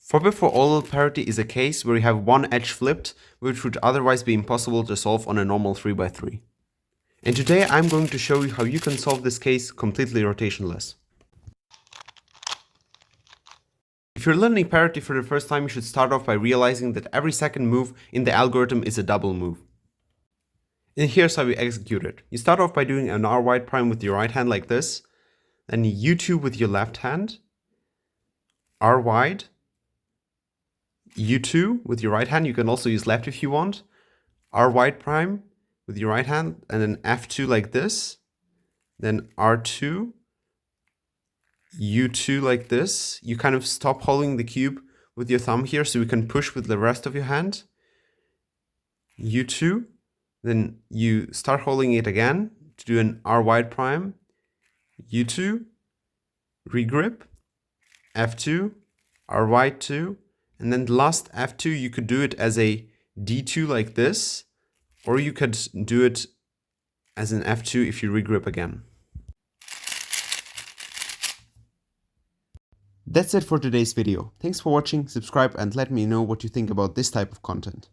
4x4 Oral parity is a case where you have one edge flipped, which would otherwise be impossible to solve on a normal 3x3. And today I'm going to show you how you can solve this case completely rotationless. If you're learning parity for the first time, you should start off by realizing that every second move in the algorithm is a double move. And here's how we execute it. You start off by doing an R wide prime with your right hand like this, then U2 with your left hand, R wide, U2 with your right hand, you can also use left if you want, R wide prime with your right hand, and then F2 like this, then R2, U2 like this. You kind of stop holding the cube with your thumb here so you can push with the rest of your hand. U2, then you start holding it again to do an R wide prime, U2, regrip, F2, R wide 2, and then the last F2 you could do it as a D2 like this, or you could do it as an F2 if you regrip again. That's it for today's video. Thanks for watching, subscribe and let me know what you think about this type of content.